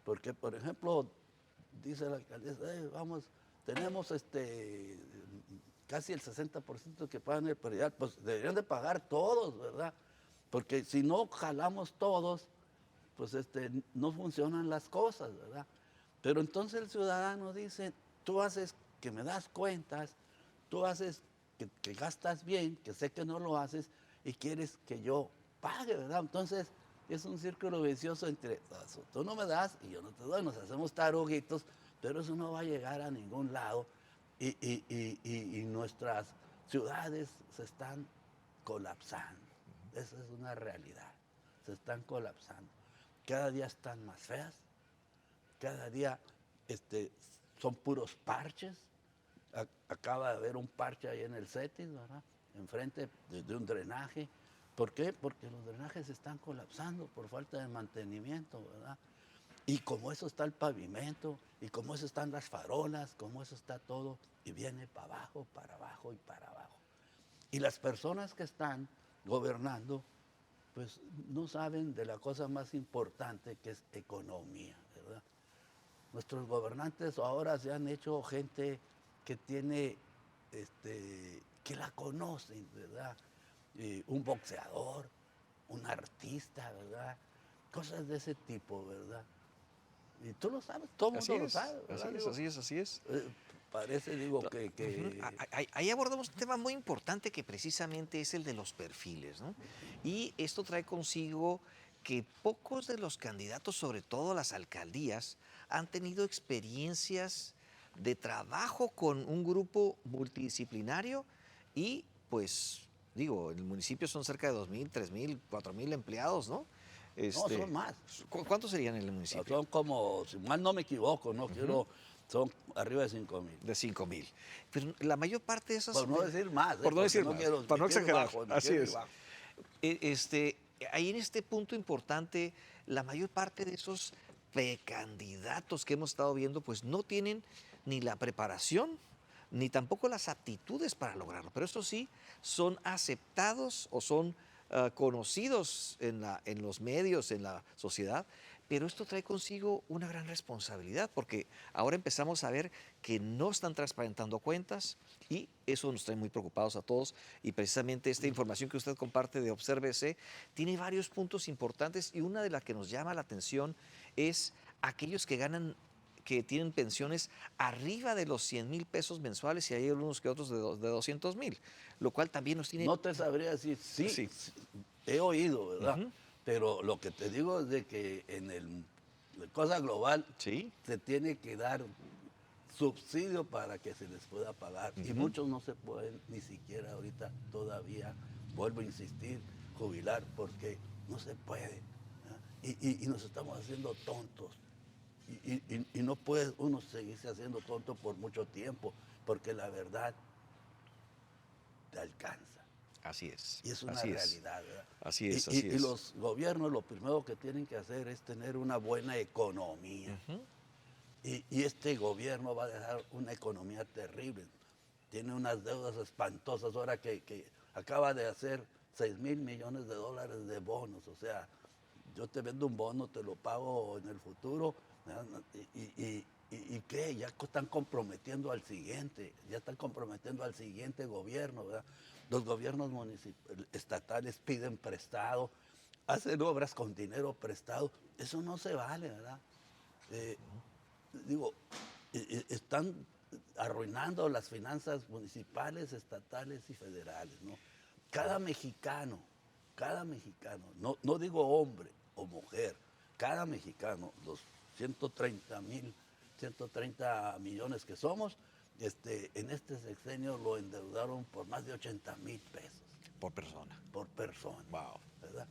D: Porque, por ejemplo, dice la alcaldesa, tenemos casi el 60% que pagan el predial, pues deberían de pagar todos, ¿verdad? Porque si no jalamos todos, pues no funcionan las cosas, ¿verdad? Pero entonces el ciudadano dice, tú haces que me das cuentas, tú haces que gastas bien, que sé que no lo haces y quieres que yo pague, ¿verdad? Entonces es un círculo vicioso entre, tú no me das y yo no te doy, nos hacemos taruguitos, pero eso no va a llegar a ningún lado y nuestras ciudades se están colapsando. Esa es una realidad, se están colapsando. Cada día están más feas, cada día son puros parches. Acaba de haber un parche ahí en el CETIS, ¿verdad? Enfrente de un drenaje. ¿Por qué? Porque los drenajes se están colapsando por falta de mantenimiento, ¿verdad? Y como eso está el pavimento, y como eso están las farolas, como eso está todo, y viene para abajo, para abajo y para abajo. Y las personas que están gobernando, pues no saben de la cosa más importante que es economía, ¿verdad? Nuestros gobernantes ahora se han hecho gente que tiene, que la conocen, ¿verdad? Un boxeador, un artista, ¿verdad? Cosas de ese tipo, ¿verdad? Y tú lo sabes, todo el
B: Así
D: mundo lo
B: es,
D: sabe, ¿verdad?
B: así es,
D: Digo,
B: así es, así es.
D: parece, digo,
B: Ujú.
D: que
B: Ahí abordamos un tema muy importante que precisamente es el de los perfiles, ¿no? Y esto trae consigo que pocos de los candidatos, sobre todo a las alcaldías, han tenido experiencias de trabajo con un grupo multidisciplinario y pues digo, en el municipio son cerca de 2,000, 3,000, 4,000 empleados, ¿no?
D: no, son más.
B: ¿Cuántos serían en el municipio?
D: Son como, si mal no me equivoco, no quiero, son arriba de 5,000.
B: De 5,000. Pero la mayor parte de esas...
D: Por no decir más,
B: Por no
D: porque
B: decir más,
D: quiero,
B: para no
D: me quiero ir
B: exagerar.
D: bajo, me
B: Así
D: quiero ir
B: es.
D: bajo.
B: Ahí en este punto importante, la mayor parte de esos precandidatos que hemos estado viendo, pues no tienen ni la preparación, ni tampoco las aptitudes para lograrlo. Pero eso sí, son aceptados o son conocidos en los medios, en la sociedad. Pero esto trae consigo una gran responsabilidad, porque ahora empezamos a ver que no están transparentando cuentas y eso nos trae muy preocupados a todos. Y precisamente esta información que usted comparte de Obsérvese tiene varios puntos importantes y una de las que nos llama la atención es aquellos que tienen pensiones arriba de los 100,000 pesos mensuales y hay algunos que otros de 200,000, lo cual también nos tiene...
D: No te sabría decir, sí,
B: Sí.
D: he oído, ¿verdad?
B: Ujú.
D: Pero lo que te digo es de que la cosa global
B: Sí.
D: se tiene que dar subsidio para que se les pueda pagar. Y
B: Ujú.
D: muchos no se pueden ni siquiera ahorita todavía, vuelvo a insistir, jubilar porque no se puede. ¿verdad? Y nos estamos haciendo tontos. Y no puede uno seguirse haciendo tonto por mucho tiempo, porque la verdad te alcanza.
B: Así es.
D: Y es una
B: Así es.
D: realidad, ¿verdad?
B: Así es,
D: Y-
B: así
D: y
B: es.
D: los gobiernos lo primero que tienen que hacer es tener una buena economía.
B: Ujú.
D: Y este gobierno va a dejar una economía terrible. Tiene unas deudas espantosas ahora que acaba de hacer 6,000 millones de dólares de bonos. O sea, yo te vendo un bono, te lo pago en el futuro. ¿verdad? ¿Y qué? Ya están comprometiendo al siguiente, ya están comprometiendo al siguiente gobierno. ¿verdad? Los gobiernos estatales piden prestado, hacen obras con dinero prestado. Eso no se vale, ¿verdad? Eh, digo, están arruinando las finanzas municipales, estatales y federales, ¿no? Cada mexicano, no digo hombre o mujer, cada mexicano, los 130 millones que somos, en este sexenio lo endeudaron por más de 80,000 pesos
B: Por persona.
D: por persona.
B: Wow.
D: ¿Verdad?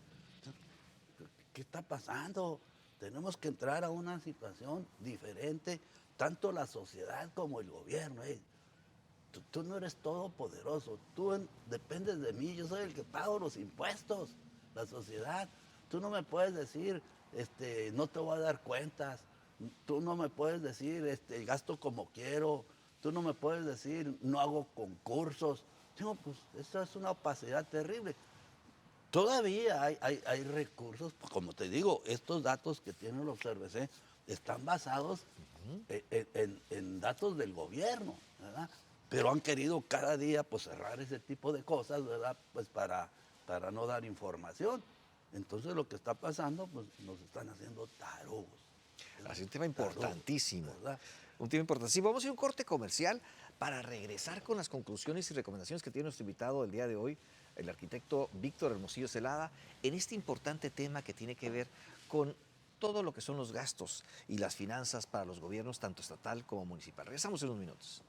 D: ¿Qué está pasando? Tenemos que entrar a una situación diferente, tanto la sociedad como el gobierno. Tú no eres todopoderoso, dependes de mí, yo soy el que pago los impuestos, la sociedad. Tú no me puedes decir, no te voy a dar cuentas, tú no me puedes decir, gasto como quiero, tú no me puedes decir, no hago concursos. Digo, pues eso es una opacidad terrible. Todavía hay recursos, pues, como te digo, estos datos que tiene el Obsérvese están basados en datos del gobierno, ¿verdad? Pero han querido cada día pues cerrar ese tipo de cosas, ¿verdad? Pues para no dar información. Entonces lo que está pasando, pues nos están haciendo tarugos.
B: Así un tema
D: Tarugos,
B: importantísimo.
D: ¿verdad?
B: Un tema importantísimo. Vamos a ir a un corte comercial para regresar con las conclusiones y recomendaciones que tiene nuestro invitado el día de hoy, el arquitecto Víctor Hermosillo Zelada, en este importante tema que tiene que ver con todo lo que son los gastos y las finanzas para los gobiernos, tanto estatal como municipal. Regresamos en unos minutos.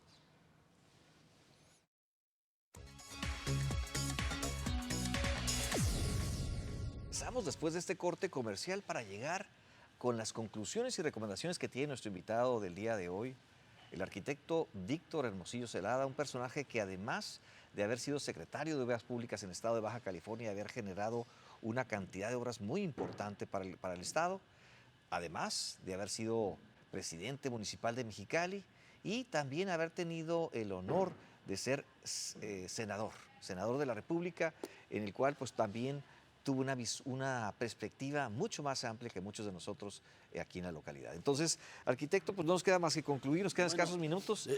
B: Regresamos después de este corte comercial para llegar con las conclusiones y recomendaciones que tiene nuestro invitado del día de hoy, el arquitecto Víctor Hermosillo Zelada, un personaje que además de haber sido secretario de Obras Públicas en el estado de Baja California y haber generado una cantidad de obras muy importante para el estado, además de haber sido presidente municipal de Mexicali y también haber tenido el honor de ser senador de la República, en el cual pues también tuvo una perspectiva mucho más amplia que muchos de nosotros aquí en la localidad. Entonces, arquitecto, pues no nos queda más que concluir, nos quedan escasos minutos.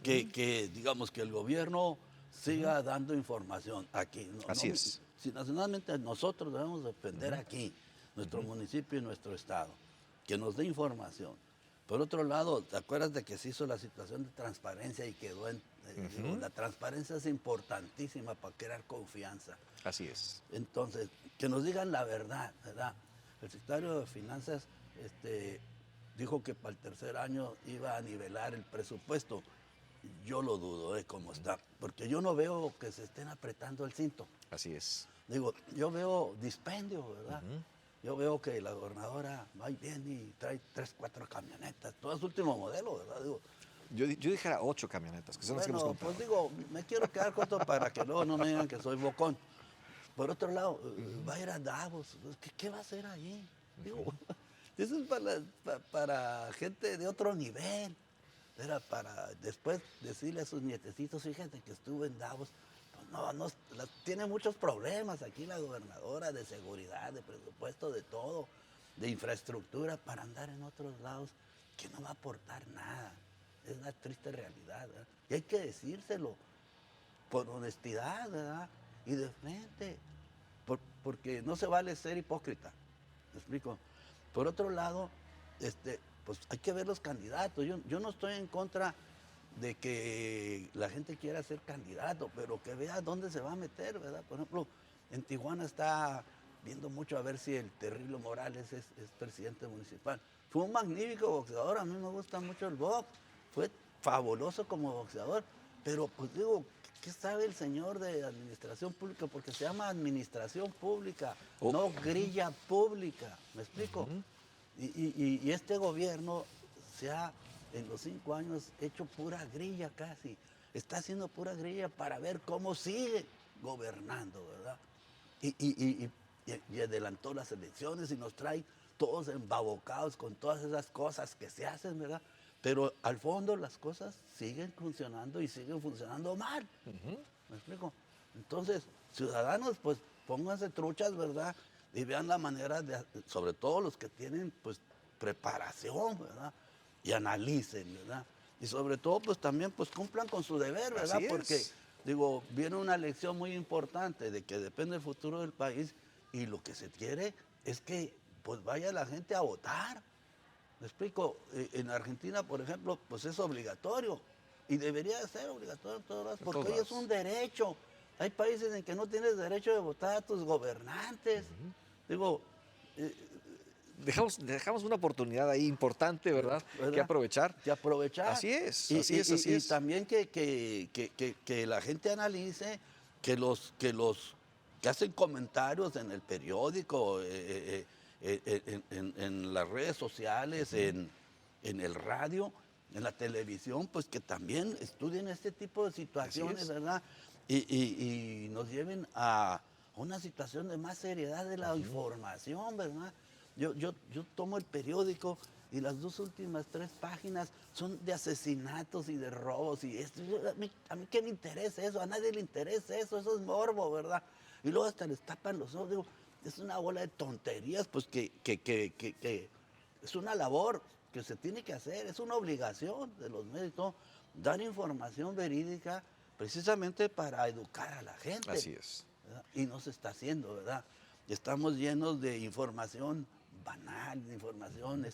D: Digamos que el gobierno siga dando información aquí.
B: Así es.
D: Si nacionalmente nosotros debemos defender aquí, nuestro municipio y nuestro estado, que nos dé información. Por otro lado, ¿te acuerdas de que se hizo la situación de transparencia y quedó en... digo, la transparencia es importantísima para crear confianza.
B: Así es.
D: Entonces, que nos digan la verdad, ¿verdad? El secretario de Finanzas dijo que para el tercer año iba a nivelar el presupuesto. Yo lo dudo, cómo está, porque yo no veo que se estén apretando el cinto.
B: Así es.
D: Digo, yo veo dispendio, ¿verdad? Yo veo que la gobernadora va y viene y trae 3, 4 camionetas, todo es último modelo, ¿verdad? Digo,
B: Yo dijera 8 camionetas, que son las que hemos comprado.
D: pues digo, me quiero quedar corto para que luego no me digan que soy bocón. Por otro lado, va a ir a Davos, ¿qué va a hacer ahí? Digo, eso es para gente de otro nivel. Era para después decirle a sus nietecitos, fíjate que estuve en Davos. Pues tiene muchos problemas aquí la gobernadora de seguridad, de presupuesto, de todo, de infraestructura para andar en otros lados que no va a aportar nada. Es una triste realidad, ¿verdad? Y hay que decírselo por honestidad, ¿verdad? Y de frente, porque no se vale ser hipócrita. ¿Me explico? Por otro lado, pues hay que ver los candidatos. Yo no estoy en contra de que la gente quiera ser candidato, pero que vea dónde se va a meter, ¿verdad? Por ejemplo, en Tijuana está viendo mucho a ver si el Terrible Morales es presidente municipal. Fue un magnífico boxeador, a mí me gusta mucho el box, fue fabuloso como boxeador, pero pues digo, ¿qué sabe el señor de administración pública? Porque se llama administración pública, no grilla pública, ¿me explico? Y este gobierno se ha, en los 5 años, hecho pura grilla casi. Está haciendo pura grilla para ver cómo sigue gobernando, ¿verdad? Y adelantó las elecciones y nos trae todos embabocados con todas esas cosas que se hacen, ¿verdad? Pero al fondo las cosas siguen funcionando y siguen funcionando mal. ¿Me explico? Entonces, ciudadanos, pues pónganse truchas, ¿verdad? Y vean la manera de, sobre todo los que tienen pues preparación, ¿verdad? Y analicen, ¿verdad? Y sobre todo pues también pues cumplan con su deber, ¿verdad?
B: Así es.
D: Porque digo, viene una lección muy importante de que depende el futuro del país y lo que se quiere es que pues vaya la gente a votar. ¿Me explico? En Argentina, por ejemplo, pues es obligatorio y debería de ser obligatorio en todos lados porque hoy es un derecho. Hay países en que no tienes derecho de votar a tus gobernantes. Digo,
B: Dejamos una oportunidad ahí importante, ¿verdad? Que aprovechar.
D: Que aprovechar.
B: Así es,
D: Y,
B: así es, así es.
D: Y también que la gente analice que los que hacen comentarios en el periódico, en las redes sociales, en el radio, en la televisión, pues que también estudien este tipo de situaciones, ¿verdad? Y nos lleven a una situación de más seriedad de la información, ¿verdad? Yo tomo el periódico y las 2 últimas 3 páginas son de asesinatos y de robos y esto. A mí ¿qué me interesa eso? A nadie le interesa eso es morbo, ¿verdad? Y luego hasta les tapan los ojos. Digo, es una bola de tonterías, pues que es una labor que se tiene que hacer, es una obligación de los medios, ¿no? Dar información verídica precisamente para educar a la gente.
B: Así es.
D: ¿Verdad? Y no se está haciendo, ¿verdad? Estamos llenos de información banal, de información,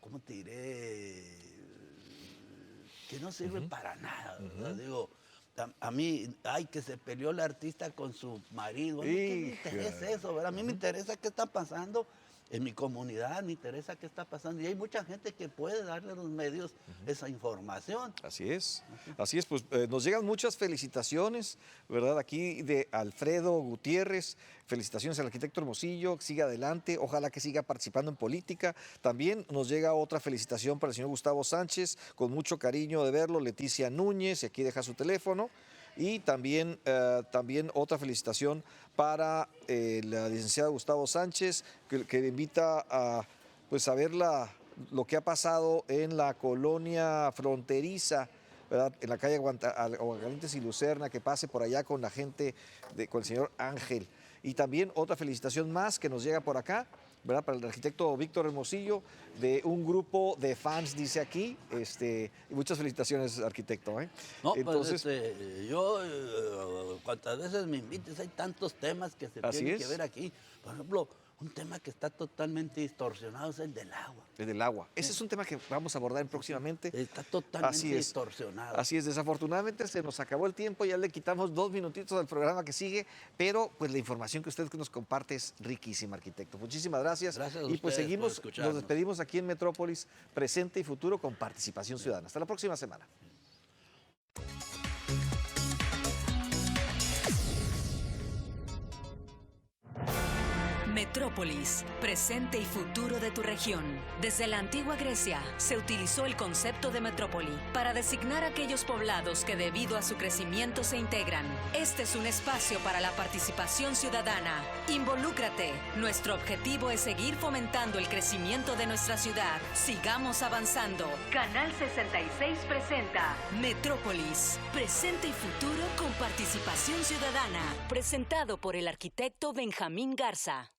D: ¿cómo te diré? Que no sirve para nada, ¿verdad? Digo, a mí, que se peleó el artista con su marido. A mí ¿qué me interesa eso, verdad? A mí me interesa qué está pasando en mi comunidad, me interesa qué está pasando. Y hay mucha gente que puede darle a los medios esa información.
B: Así es, pues nos llegan muchas felicitaciones, ¿verdad? Aquí de Alfredo Gutiérrez, felicitaciones al arquitecto Hermosillo, siga adelante, ojalá que siga participando en política. También nos llega otra felicitación para el señor Gustavo Sánchez, con mucho cariño de verlo, Leticia Núñez, y aquí deja su teléfono. Y también otra felicitación para la licenciada Gustavo Sánchez, que le invita a ver lo que ha pasado en la colonia fronteriza, ¿verdad? En la calle Aguascalientes y Lucerna, que pase por allá con la gente, con el señor Ángel. Y también otra felicitación más que nos llega por acá, ¿verdad? Para el arquitecto Víctor Hermosillo, de un grupo de fans, dice aquí. Y muchas felicitaciones, arquitecto.
D: No,
B: Entonces,
D: pues yo, cuantas veces me invites, hay tantos temas que se
B: Así
D: tienen que
B: es.
D: ver aquí. Por ejemplo, un tema que está totalmente distorsionado es el del agua.
B: desde el agua. Ese es un tema que vamos a abordar próximamente.
D: Está totalmente
B: Así es.
D: distorsionado.
B: Así es, desafortunadamente se nos acabó el tiempo, ya le quitamos 2 minutitos del programa que sigue, pero pues la información que usted nos comparte es riquísima, arquitecto. Muchísimas gracias.
D: Gracias a
B: y pues
D: ustedes por
B: seguimos,
D: escucharnos.
B: nos despedimos aquí en Metrópolis, presente y futuro con participación ciudadana. Hasta la próxima semana.
A: Metrópolis, presente y futuro de tu región. Desde la antigua Grecia se utilizó el concepto de metrópoli para designar aquellos poblados que debido a su crecimiento se integran. Este es un espacio para la participación ciudadana. Involúcrate. Nuestro objetivo es seguir fomentando el crecimiento de nuestra ciudad. Sigamos avanzando. Canal 66 presenta Metrópolis, presente y futuro con participación ciudadana. Presentado por el arquitecto Benjamín Garza.